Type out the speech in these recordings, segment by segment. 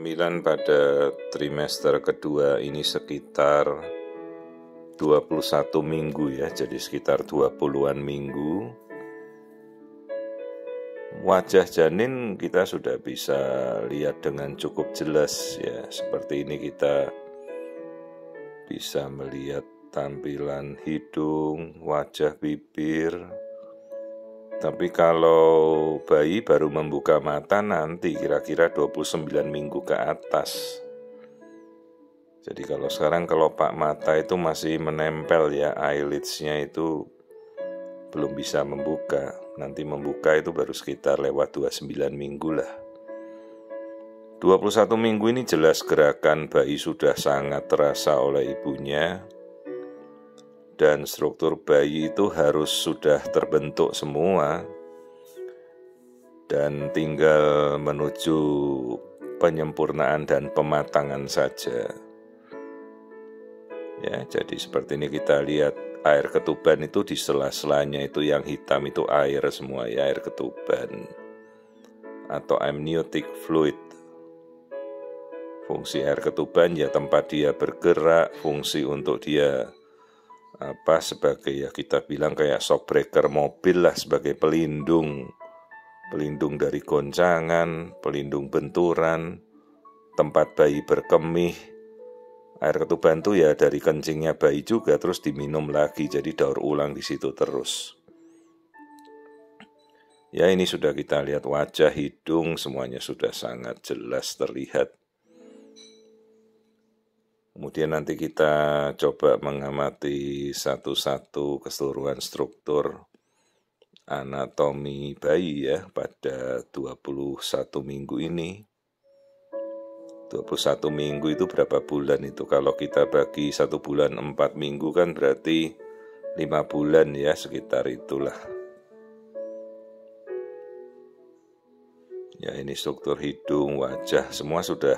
9 pada trimester kedua ini sekitar 21 minggu ya, jadi sekitar 20-an minggu. Wajah janin kita sudah bisa lihat dengan cukup jelas ya. Seperti ini kita bisa melihat tampilan hidung, wajah, bibir. Tapi kalau bayi baru membuka mata nanti kira-kira 29 minggu ke atas. Jadi kalau sekarang kelopak mata itu masih menempel ya, eyelids-nya itu belum bisa membuka. Nanti membuka itu baru sekitar lewat 29 minggu lah. 21 minggu ini jelas gerakan bayi sudah sangat terasa oleh ibunya. Dan struktur bayi itu harus sudah terbentuk semua. Dan tinggal menuju penyempurnaan dan pematangan saja. Ya, jadi seperti ini kita lihat air ketuban itu di sela-selanya itu yang hitam itu air semua ya, air ketuban atau amniotic fluid. Fungsi air ketuban ya tempat dia bergerak, fungsi untuk dia sebagai ya kita bilang kayak shock breaker mobil lah, sebagai pelindung dari goncangan, pelindung benturan, tempat bayi berkemih. Air ketuban itu ya dari kencingnya bayi juga terus diminum lagi, jadi daur ulang di situ terus. Ya ini sudah kita lihat wajah, hidung, semuanya sudah sangat jelas terlihat. Kemudian nanti kita coba mengamati satu-satu keseluruhan struktur anatomi bayi ya pada 21 minggu ini. 21 minggu itu berapa bulan itu? Kalau kita bagi 1 bulan 4 minggu kan berarti 5 bulan ya, sekitar itulah. Ya ini struktur hidung, wajah, semua sudah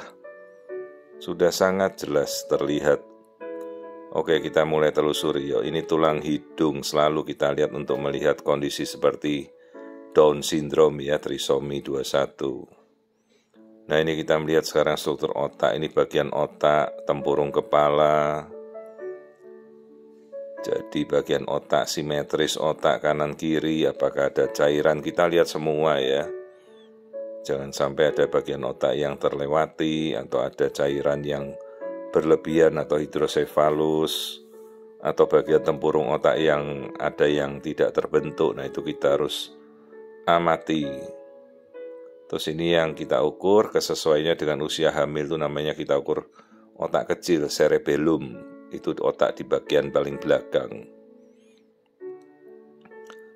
sangat jelas terlihat. Oke, kita mulai telusuri yuk. Ini tulang hidung, selalu kita lihat untuk melihat kondisi seperti Down syndrome ya, trisomi 21. Nah ini kita melihat sekarang struktur otak. Ini bagian otak, tempurung kepala. Jadi bagian otak simetris, otak kanan kiri, apakah ada cairan, kita lihat semua ya. Jangan sampai ada bagian otak yang terlewati, atau ada cairan yang berlebihan atau hidrosefalus, atau bagian tempurung otak yang ada yang tidak terbentuk. Nah itu kita harus amati. Terus ini yang kita ukur kesesuaiannya dengan usia hamil, itu namanya kita ukur otak kecil, cerebellum. Itu otak di bagian paling belakang.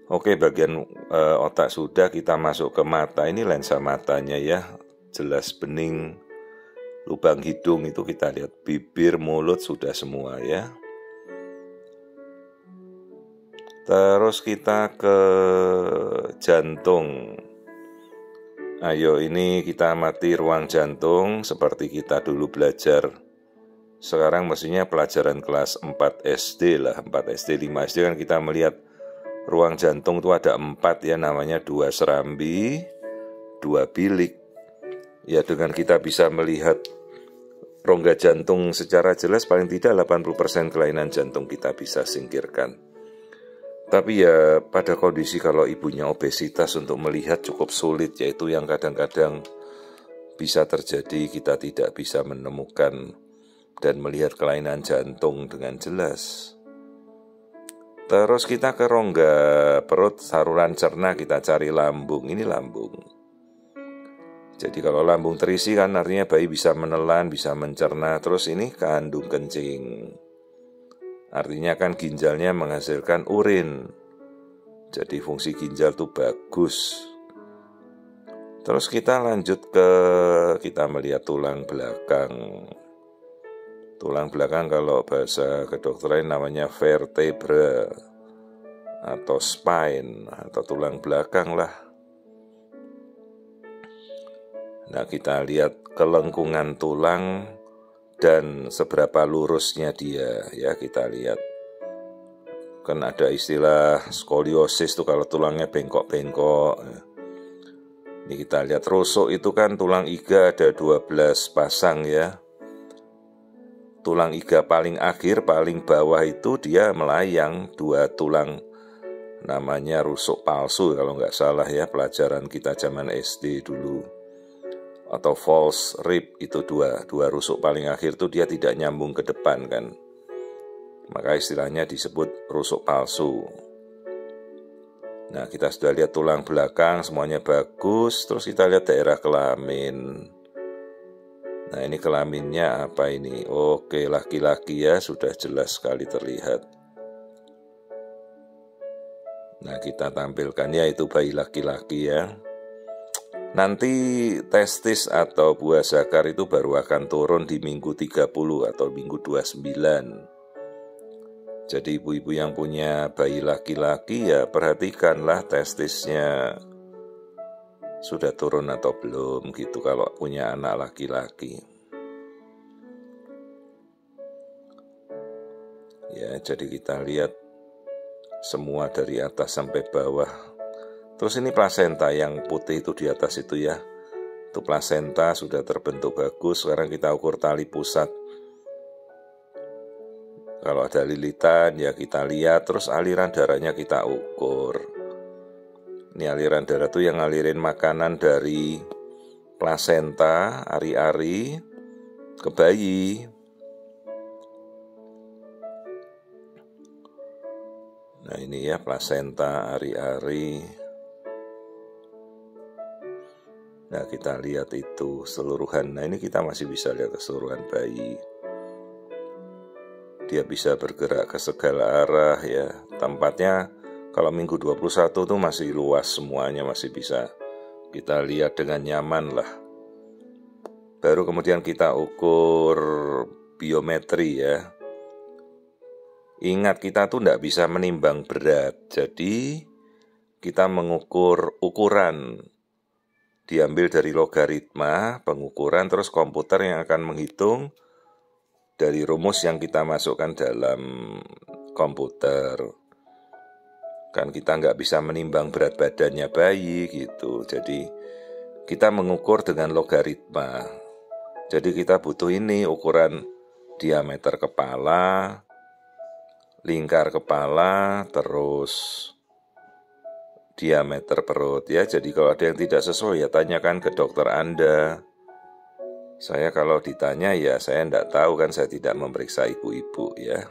Oke, bagian otak sudah, kita masuk ke mata. Ini lensa matanya ya, jelas bening. Lubang hidung itu kita lihat, bibir, mulut sudah semua ya. Terus kita ke jantung. Ayo ini kita amati ruang jantung seperti kita dulu belajar. Sekarang mestinya pelajaran kelas 4 SD lah, 4 SD, 5 SD kan kita melihat ruang jantung itu ada 4 ya, namanya 2 serambi, 2 bilik. Ya dengan kita bisa melihat rongga jantung secara jelas, paling tidak 80% kelainan jantung kita bisa singkirkan. Tapi ya pada kondisi kalau ibunya obesitas untuk melihat cukup sulit, yaitu yang kadang-kadang bisa terjadi kita tidak bisa menemukan dan melihat kelainan jantung dengan jelas. Terus kita ke rongga perut, saluran cerna, kita cari lambung. Ini lambung. Jadi kalau lambung terisi kan artinya bayi bisa menelan, bisa mencerna. Terus ini kandung kencing. Artinya kan ginjalnya menghasilkan urin. Jadi fungsi ginjal itu bagus. Terus kita lanjut kita melihat tulang belakang. Tulang belakang kalau bahasa kedokteran namanya vertebra atau spine atau tulang belakang lah. Nah kita lihat kelengkungan tulang dan seberapa lurusnya dia ya, kita lihat. Kan ada istilah skoliosis tuh kalau tulangnya bengkok-bengkok. Ini kita lihat rusuk itu kan tulang iga ada 12 pasang ya. Tulang iga paling akhir, paling bawah itu dia melayang 2 tulang. Namanya rusuk palsu kalau nggak salah ya, pelajaran kita zaman SD dulu. Atau false rib, itu dua rusuk paling akhir itu dia tidak nyambung ke depan kan. Maka istilahnya disebut rusuk palsu. Nah, kita sudah lihat tulang belakang, semuanya bagus. Terus kita lihat daerah kelamin. Nah, ini kelaminnya apa ini? Oke, laki-laki ya, sudah jelas sekali terlihat. Nah, kita tampilkan ya, itu bayi laki-laki ya. Nanti testis atau buah zakar itu baru akan turun di minggu 30 atau minggu 29. Jadi ibu-ibu yang punya bayi laki-laki ya perhatikanlah testisnya sudah turun atau belum gitu kalau punya anak laki-laki. Ya, jadi kita lihat semua dari atas sampai bawah. Terus ini plasenta yang putih itu di atas itu ya. Itu plasenta sudah terbentuk bagus. Sekarang kita ukur tali pusat. Kalau ada lilitan ya kita lihat, terus aliran darahnya kita ukur. Ini aliran darah itu yang ngalirin makanan dari plasenta, ari-ari, ke bayi. Nah ini ya plasenta, ari-ari. Nah kita lihat itu keseluruhan. Nah ini kita masih bisa lihat keseluruhan bayi. Dia bisa bergerak ke segala arah ya. Tempatnya kalau minggu 21 tuh masih luas semuanya, masih bisa kita lihat dengan nyaman lah. Baru kemudian kita ukur biometri ya. Ingat kita tuh tidak bisa menimbang berat. Jadi kita mengukur ukuran. Diambil dari logaritma pengukuran, terus komputer yang akan menghitung dari rumus yang kita masukkan dalam komputer. Kan kita nggak bisa menimbang berat badannya bayi gitu. Jadi kita mengukur dengan logaritma. Jadi kita butuh ini ukuran diameter kepala, lingkar kepala, terus diameter perut ya. Jadi kalau ada yang tidak sesuai ya tanyakan ke dokter Anda. Saya kalau ditanya ya saya tidak tahu kan, saya tidak memeriksa ibu-ibu ya.